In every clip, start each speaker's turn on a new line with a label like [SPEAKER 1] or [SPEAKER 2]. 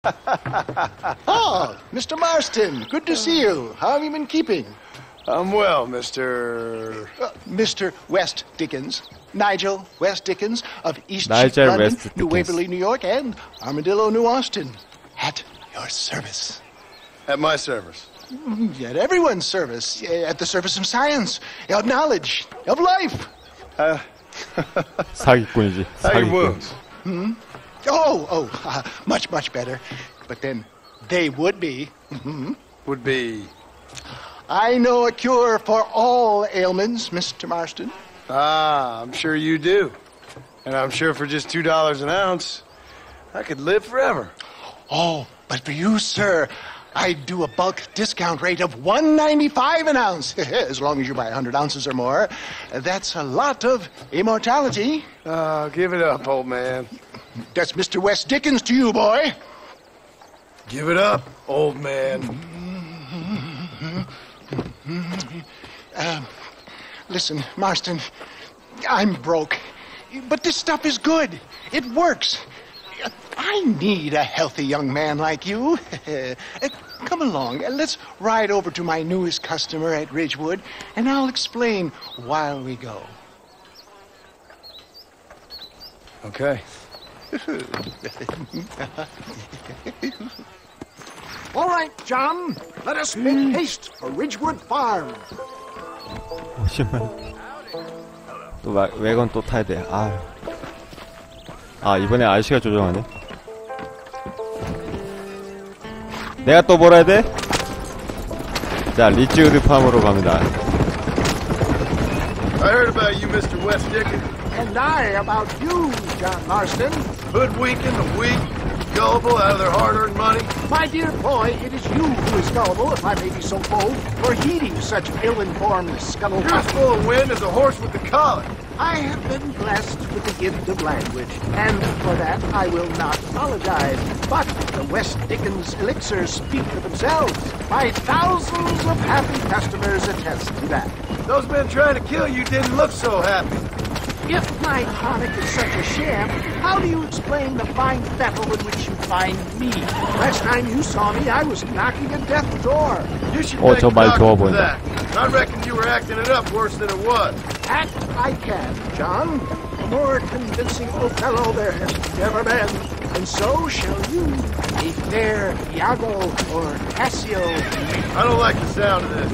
[SPEAKER 1] Oh, Mr. Marston, good to see you. How have you been keeping?
[SPEAKER 2] I'm well, Mr.
[SPEAKER 1] Mr. West Dickens. Nigel West Dickens of East
[SPEAKER 3] Nigel
[SPEAKER 1] London,
[SPEAKER 3] West
[SPEAKER 1] New
[SPEAKER 3] Dickens.
[SPEAKER 1] Waverly, New York, and Armadillo, New Austin. At your service.
[SPEAKER 2] At my service.
[SPEAKER 1] At everyone's service. At the service of science, of knowledge, of life.
[SPEAKER 3] 사기꾼이지.
[SPEAKER 2] How are your
[SPEAKER 3] 사기꾼.
[SPEAKER 2] wounds?
[SPEAKER 1] Much, much better. But then they would be.
[SPEAKER 2] Would be.
[SPEAKER 1] I know a cure for all ailments, Mr. Marston.
[SPEAKER 2] Ah, I'm sure you do. And I'm sure for just $2 an ounce, I could live forever.
[SPEAKER 1] Oh, but for you, sir, I'd do a bulk discount rate of $1.95 an ounce, as long as you buy 100 ounces or more. That's a lot of immortality.
[SPEAKER 2] Give it up, old man.
[SPEAKER 1] That's Mr. West Dickens to you, boy.
[SPEAKER 2] Give it up, old man.
[SPEAKER 1] Listen, Marston, I'm broke, but this stuff is good. It works. I need a healthy young man like you. Come along, let's ride over to my newest customer at Ridgewood, and I'll explain while we go.
[SPEAKER 2] Okay.
[SPEAKER 4] All right, John, let us make haste for Ridgewood Farm.
[SPEAKER 3] 50만. 또 외건 또 타야 돼. 이번에 아저씨가 조정하네. 내가 또 뭘 해야 돼? 자, 리치우드 팜으로 갑니다.
[SPEAKER 2] I heard about you, Mr. West Dickens.
[SPEAKER 4] And I about you, John Marston.
[SPEAKER 2] Hoodwinking the weak, gullible out of their hard-earned money.
[SPEAKER 4] My dear boy, it is you who is gullible, if I may be so bold, for heeding such ill-informed scuttle.
[SPEAKER 2] You're as full of wind as a horse with the collar.
[SPEAKER 4] I have been blessed with the gift of language, and for that I will not apologize. But the West Dickens elixirs speak for themselves. My thousands of happy customers attest to that.
[SPEAKER 2] Those men trying to kill you didn't look so happy.
[SPEAKER 4] If my tonic is such a sham, how do you explain the fine fettle in which you find me? Last time you saw me, I was knocking at death's door.
[SPEAKER 2] You should
[SPEAKER 3] 저
[SPEAKER 2] thank the
[SPEAKER 3] 말
[SPEAKER 2] doctor
[SPEAKER 3] 좋아
[SPEAKER 2] for
[SPEAKER 3] 보인다.
[SPEAKER 2] that. I reckon you were acting it up worse than it was.
[SPEAKER 4] Act I can, John. A more convincing Othello there has never been. And so shall you, a fair Iago or Cassio.
[SPEAKER 2] I don't like the sound of this.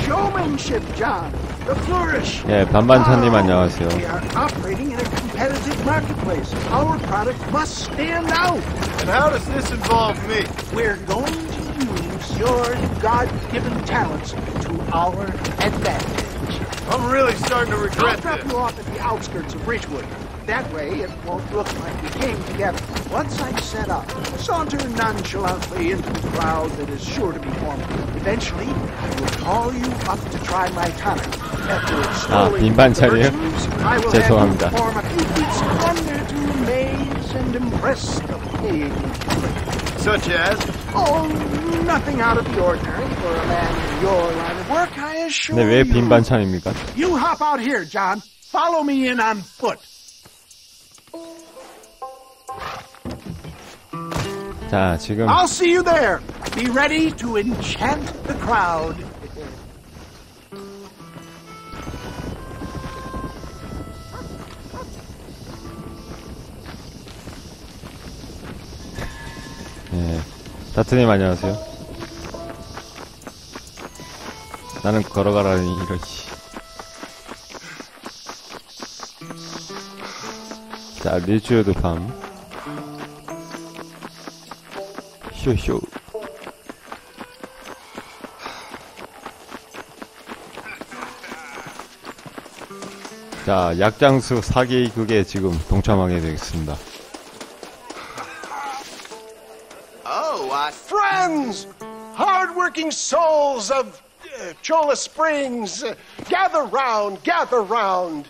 [SPEAKER 4] Showmanship, John. The flourish.
[SPEAKER 3] 예, 반반찬님 안녕하세요.
[SPEAKER 4] We are operating in a competitive marketplace. Our product must stand out.
[SPEAKER 2] And how does this involve me?
[SPEAKER 4] We're going to use your God-given talents to our advantage.
[SPEAKER 2] I'm really starting to
[SPEAKER 4] I'll
[SPEAKER 2] regret
[SPEAKER 4] drop
[SPEAKER 2] this.
[SPEAKER 4] you off at the outskirts of Ridgewood. That way, it won't look like we came together. Once I'm set up, saunter nonchalantly into the crowd that is sure to be formed. Eventually, I will call you up to try my tonic. After extolling the
[SPEAKER 3] 빈반찬이에요?
[SPEAKER 4] virtues, I will
[SPEAKER 3] 죄송합니다.
[SPEAKER 4] have you perform a few feats of wonder to amaze and impress the paying public.
[SPEAKER 2] Such as?
[SPEAKER 4] Oh, nothing out of the ordinary for a man in your line of work, I assure
[SPEAKER 3] 근데 왜
[SPEAKER 4] you.
[SPEAKER 3] 빈반찬입니까?
[SPEAKER 4] You hop out here, John. Follow me in on foot.
[SPEAKER 3] 자, 지금
[SPEAKER 4] I'll see you there. Be ready to enchant the crowd.
[SPEAKER 3] 예, 다트님 안녕하세요. 나는 걸어가라니 이러지. 자, 리치우드 팜. 쇼쇼. 자, 약장수 사기 극에 지금 동참하게 되겠습니다.
[SPEAKER 4] Friends, hard-working souls of Cholla Springs, gather round, gather round.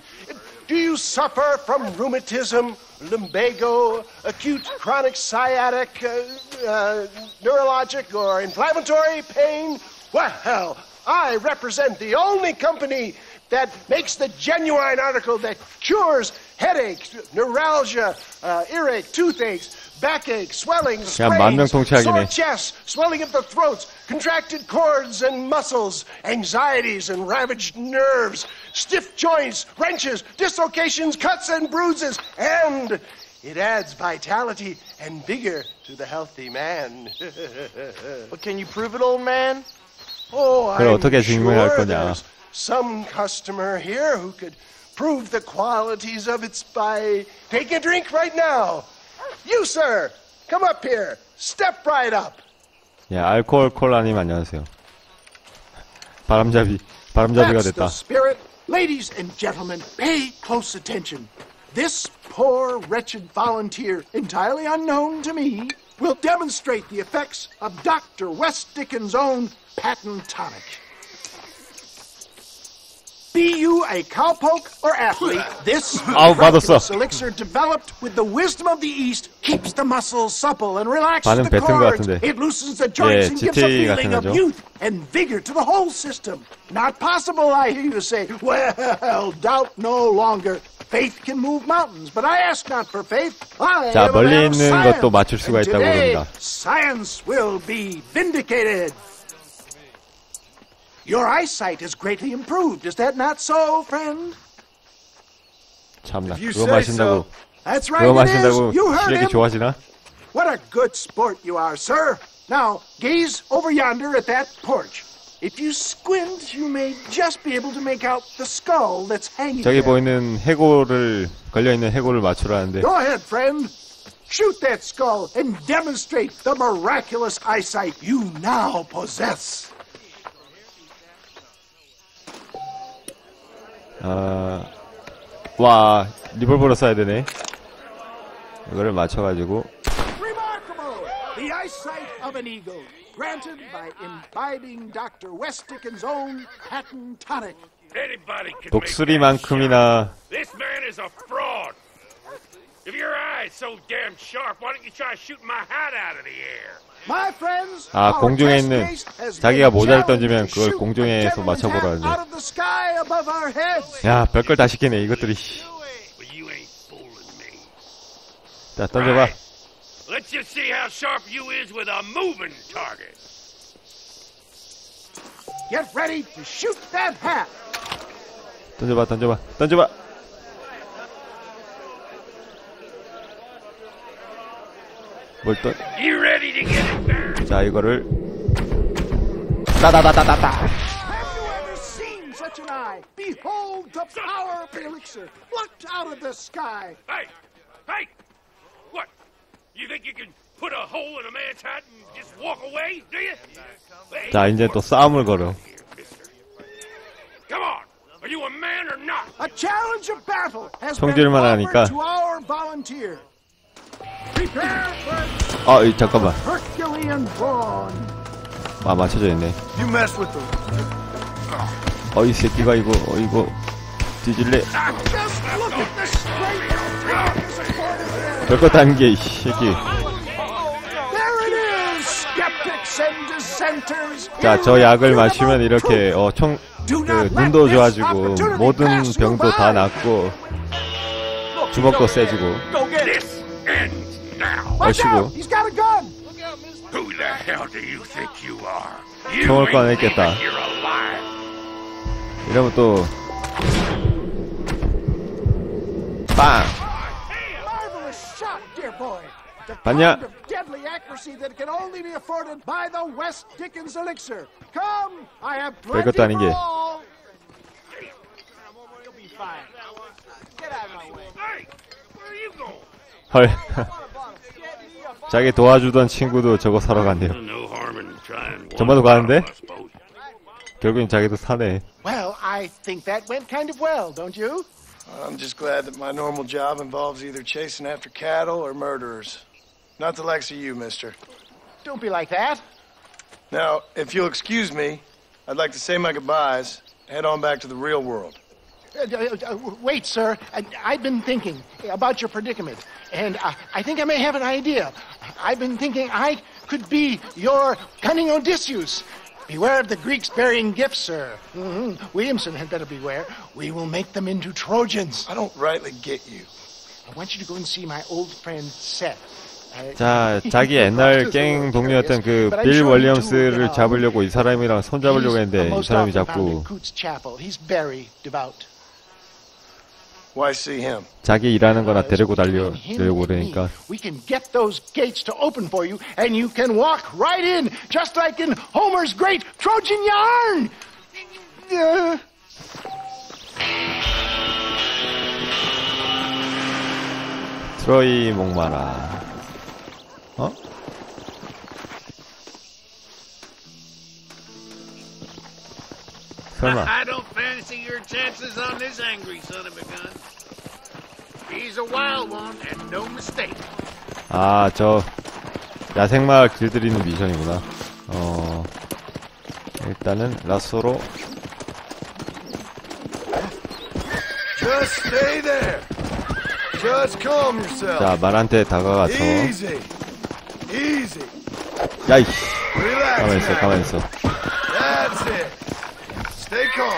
[SPEAKER 4] Do you suffer from rheumatism, lumbago, acute chronic sciatic, neurologic, or inflammatory pain? Well, I represent the only company that makes the genuine article that cures
[SPEAKER 2] headaches, neuralgia, earache, toothaches, backache, swelling,
[SPEAKER 3] 그냥 만병통치약이네.
[SPEAKER 2] sore chest, swelling of the throats, contracted cords and muscles, anxieties and ravaged nerves, stiff joints, wrenches, dislocations, cuts and bruises, and it adds vitality and vigor to the healthy man.
[SPEAKER 5] But can you prove it, old man?
[SPEAKER 2] Oh,
[SPEAKER 3] 그걸
[SPEAKER 2] I'm
[SPEAKER 3] 어떻게 증명할
[SPEAKER 2] sure
[SPEAKER 3] 거냐?
[SPEAKER 2] there's some customer here who could prove the qualities of it by taking a drink right now. You, sir, come up here. Step right up.
[SPEAKER 3] 예, 알코올 콜라님 안녕하세요. 바람잡이가
[SPEAKER 4] That's the
[SPEAKER 3] 됐다.
[SPEAKER 4] spirit. Ladies and gentlemen, pay close attention. This poor, wretched volunteer, entirely unknown to me, will demonstrate the effects of Dr. West Dickens' own patent tonic. Be you a cowpoke or athlete, this
[SPEAKER 3] 아우, 맞았어.
[SPEAKER 4] miraculous elixir developed with the wisdom of the East keeps the muscles supple and relaxes
[SPEAKER 3] 반응
[SPEAKER 4] the
[SPEAKER 3] 뱉은 것
[SPEAKER 4] cords.
[SPEAKER 3] 같은데.
[SPEAKER 4] It loosens the joints and gives a
[SPEAKER 3] GTA
[SPEAKER 4] feeling
[SPEAKER 3] 같은
[SPEAKER 4] of
[SPEAKER 3] 거죠?
[SPEAKER 4] youth and vigor to the whole system. Not possible, I hear you say. Well, doubt no longer. Faith can move mountains, but I ask not for faith. I
[SPEAKER 3] 자,
[SPEAKER 4] am a
[SPEAKER 3] 멀리
[SPEAKER 4] man of
[SPEAKER 3] 있는
[SPEAKER 4] science.
[SPEAKER 3] 것도 맞출 수가
[SPEAKER 4] And
[SPEAKER 3] 있다고
[SPEAKER 4] today,
[SPEAKER 3] 그럽니다.
[SPEAKER 4] science will be vindicated. Your eyesight is greatly improved. Is that not so, friend?
[SPEAKER 3] 참나,
[SPEAKER 2] If you
[SPEAKER 3] 그거
[SPEAKER 2] say
[SPEAKER 3] 마신다고,
[SPEAKER 4] That's right,
[SPEAKER 3] 그거
[SPEAKER 4] it is.
[SPEAKER 3] 마신다고
[SPEAKER 4] You heard
[SPEAKER 3] 시력이
[SPEAKER 4] him.
[SPEAKER 3] 좋아지나?
[SPEAKER 4] What a good sport you are, sir. Now, gaze over yonder at that porch. If you squint, you may just be able to make out the skull that's hanging
[SPEAKER 3] 저기
[SPEAKER 4] there.
[SPEAKER 3] 보이는 걸려있는 해골을 맞추라는데.
[SPEAKER 4] Go ahead, friend. Shoot that skull and demonstrate the miraculous eyesight you now possess.
[SPEAKER 3] 와, 리볼버로 쏴야 되네. 이거를 맞춰가지고.
[SPEAKER 4] Remarkable! The eyesight of an eagle, granted by imbibing Dr. West Dickens' own patent tonic.
[SPEAKER 6] Anybody can
[SPEAKER 3] 독수리만큼이나
[SPEAKER 6] This man is a fraud. If your eye's so damn sharp, why don't you try shooting my hat out of the air?
[SPEAKER 4] My friends,
[SPEAKER 3] 아,
[SPEAKER 4] our
[SPEAKER 3] 공중에
[SPEAKER 4] test
[SPEAKER 3] 있는
[SPEAKER 4] case has
[SPEAKER 3] 자기가
[SPEAKER 4] been
[SPEAKER 3] 모자를
[SPEAKER 4] challenged
[SPEAKER 3] 던지면
[SPEAKER 4] to
[SPEAKER 3] 그걸
[SPEAKER 4] shoot
[SPEAKER 3] 공중에서
[SPEAKER 4] a gentleman's
[SPEAKER 3] 맞춰보라는데.
[SPEAKER 4] hat out of the sky above our heads.
[SPEAKER 3] 야, 별걸 다 시키네, 이것들이.
[SPEAKER 6] But you ain't fooling me.
[SPEAKER 3] 자, 던져봐.
[SPEAKER 6] Right. Let's just see how sharp you is with a moving target.
[SPEAKER 4] Get ready to shoot that hat.
[SPEAKER 3] 던져봐.
[SPEAKER 6] You ready to get it back?
[SPEAKER 3] 자, 이거를. 따다다다다다.
[SPEAKER 4] Have you ever seen such an eye? Behold the power of the elixir, plucked out of the sky.
[SPEAKER 6] Hey! What? You think you can put a hole in a man's hat and just walk away, do you? Hey,
[SPEAKER 3] 자, 이제 또 싸움을 걸어.
[SPEAKER 6] Come on! Are you a man or not?
[SPEAKER 4] A challenge of battle has been
[SPEAKER 3] 총질만
[SPEAKER 4] offered
[SPEAKER 3] 하니까.
[SPEAKER 4] to our volunteer. Prepare for
[SPEAKER 3] 잠깐만.
[SPEAKER 4] Herculean brawn.
[SPEAKER 3] 아, 맞춰져 있네.
[SPEAKER 2] You mess with them.
[SPEAKER 3] 이 새끼가 이거 뒤질래.
[SPEAKER 4] Just look at the strength.
[SPEAKER 3] 별것 아닌 게, 이 새끼.
[SPEAKER 4] There it is, skeptics and dissenters.
[SPEAKER 3] 자, 저 약을 마시면 이렇게, 눈도 좋아지고, 모든 병도 다 낫고, 주먹도 세지고.
[SPEAKER 6] This ends now.
[SPEAKER 4] Watch
[SPEAKER 3] 얼씨구.
[SPEAKER 4] out, he's got a gun.
[SPEAKER 6] Who the hell do you think you are? You
[SPEAKER 3] 총을
[SPEAKER 6] ain't
[SPEAKER 3] 꺼냈겠다.
[SPEAKER 6] even you're alive.
[SPEAKER 3] 이러면 또, 빵!
[SPEAKER 4] Marvelous shot, dear boy. The
[SPEAKER 3] 봤냐?
[SPEAKER 4] kind of deadly accuracy that can only be afforded by the West Dickens elixir. Come, I have plenty
[SPEAKER 3] 별것도 아닌
[SPEAKER 4] for
[SPEAKER 3] 게.
[SPEAKER 4] all.
[SPEAKER 6] Hey, where are you going?
[SPEAKER 3] 헐. 자기 도와주던 친구도 저거 사러 간대요.
[SPEAKER 6] No harm in trying.
[SPEAKER 3] 전반도 가는데? 결국엔 자기도 사네.
[SPEAKER 1] Well, I think that went kind of well, don't you?
[SPEAKER 2] I'm just glad that my normal job involves either chasing after cattle or murderers. Not the likes of you, mister.
[SPEAKER 1] Don't be like that.
[SPEAKER 2] Now, if you'll excuse me, I'd like to say my goodbyes, head on back to the real world.
[SPEAKER 1] Wait, sir. I've been thinking about your predicament, and I think I may have an idea. I've been thinking I could be your cunning Odysseus. Beware of the Greeks bearing gifts, sir. Williamson had better beware. We will make them into Trojans.
[SPEAKER 2] I don't rightly get you.
[SPEAKER 1] I want you to go and see my old friend Seth.
[SPEAKER 3] 자, 자기 옛날 갱 동료였던 그 빌 월리엄스를 잡으려고 이 사람이랑 손잡으려고 했는데 이 사람이 자꾸
[SPEAKER 2] Why see him?
[SPEAKER 3] 자기 일하는 거나 데리고 달려고 그러니까.
[SPEAKER 1] We can get those gates to open for you and you can walk right in just like in Homer's great Trojan yarn.
[SPEAKER 3] 트로이 목마라. 어? 설마.
[SPEAKER 6] I don't fancy your chances on this angry son of a gun. He's a wild one and no mistake.
[SPEAKER 3] 아, 저 야생마을 길들이는 미션이구나. 일단은 라쏘로.
[SPEAKER 2] Just stay there. Just calm yourself.
[SPEAKER 3] 자, 말한테 다가가서.
[SPEAKER 2] Easy. Easy.
[SPEAKER 3] 야이씨.
[SPEAKER 2] Relax.
[SPEAKER 3] 가만히 있어.
[SPEAKER 2] That's it. Stay calm.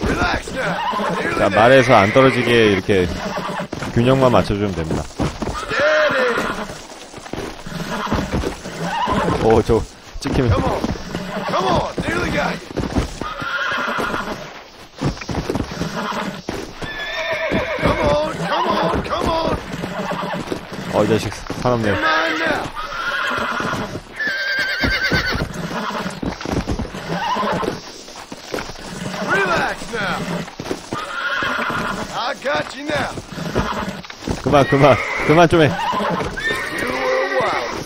[SPEAKER 2] Relax now. Nearly
[SPEAKER 3] 자,
[SPEAKER 2] there.
[SPEAKER 3] 말에서 안 떨어지게 이렇게 균형만 맞춰주면 됩니다.
[SPEAKER 2] Steady.
[SPEAKER 3] 오, 저 찍히면.
[SPEAKER 2] Come on. Come on. Nearly got you. Come on. Come on. Come on.
[SPEAKER 3] 이 자식 사납네.
[SPEAKER 2] Come on now. Relax now. I got you now.
[SPEAKER 3] 그만 좀 해.
[SPEAKER 2] You were wild.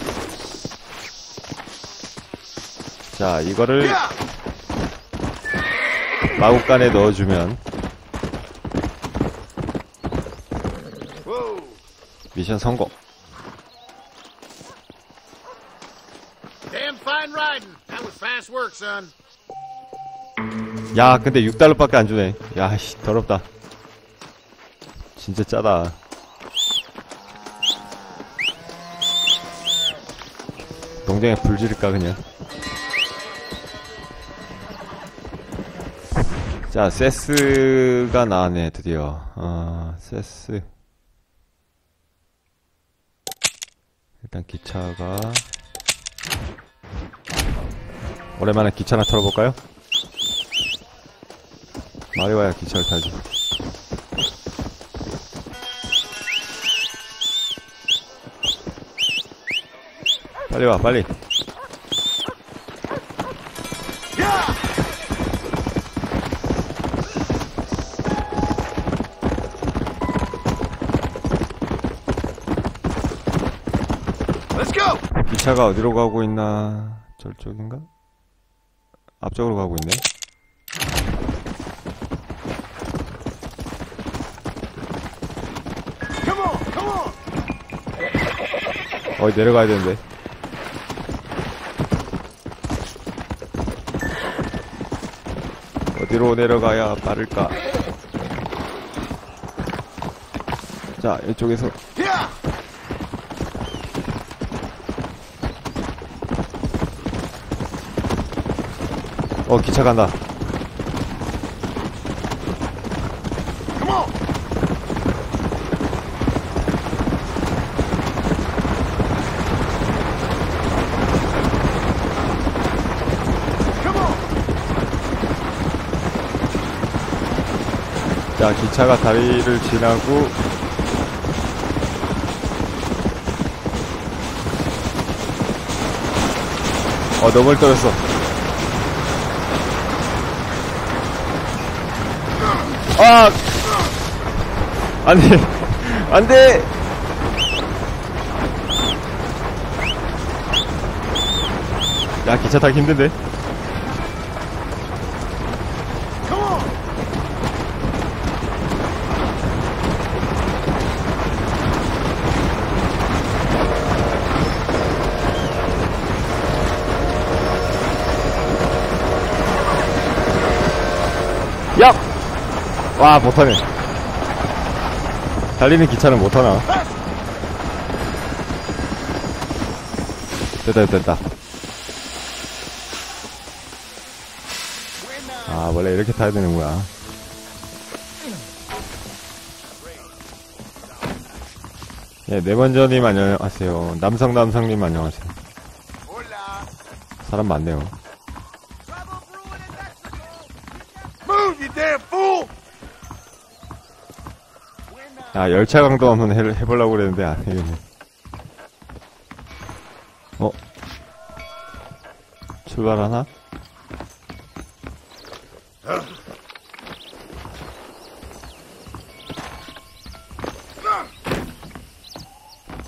[SPEAKER 3] 자, 이거를
[SPEAKER 2] Yeah.
[SPEAKER 3] 마구간에 넣어주면
[SPEAKER 2] Whoa.
[SPEAKER 3] 미션 성공.
[SPEAKER 6] Damn fine riding. That was fast work, son.
[SPEAKER 3] 야, 근데 6달러밖에 안 주네. 야, 씨, 더럽다. 진짜 짜다. 동생에 불 지를까 그냥. 자, 세스가 나왔네 드디어. 세스. 일단 기차가 오랜만에 기차나 털어볼까요? 말이 와야 기차를 타지. 빨리 와, 빨리.
[SPEAKER 2] Let's go.
[SPEAKER 3] 기차가 어디로 가고 있나? 저쪽인가? 앞쪽으로 가고 있네.
[SPEAKER 2] Come on. Come on.
[SPEAKER 3] 어디 내려가야 되는데. 어디로 내려가야 빠를까? 자, 이쪽에서.
[SPEAKER 2] Yeah.
[SPEAKER 3] 기차 간다.
[SPEAKER 2] Come on. Come on.
[SPEAKER 3] 자, 기차가 다리를 지나고 너무 떨었어. 안돼, 안돼. 야, 기차 타기 힘든데. 야! 와, 못하네. 달리는 기차는 못하나? 됐다. 원래 이렇게 타야 되는구나. 네, 네번저님 안녕하세요. 남성님 안녕하세요. 사람 많네요.
[SPEAKER 2] Move, you damn fool!
[SPEAKER 3] 아, 열차 강도 한번 해보려고 그랬는데 안 되겠네. 출발하나?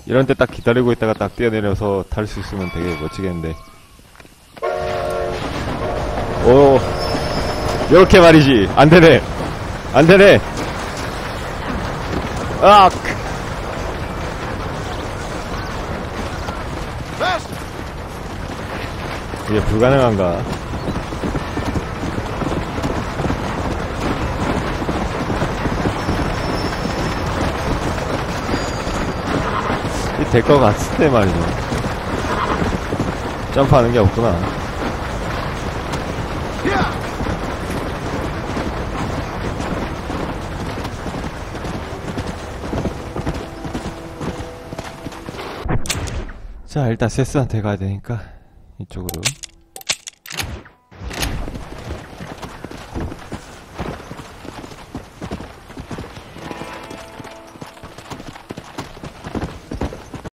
[SPEAKER 3] 이런 때 딱 기다리고 있다가 딱 뛰어내려서 탈 수 있으면 되게 멋지겠는데. 오, 요렇게 말이지. 안 되네. 안 되네. 아! 이게 불가능한가? 이 될 것 같을 때 말이죠. 점프하는 게 없구나. 자, 일단 세스한테 가야 되니까 이쪽으로.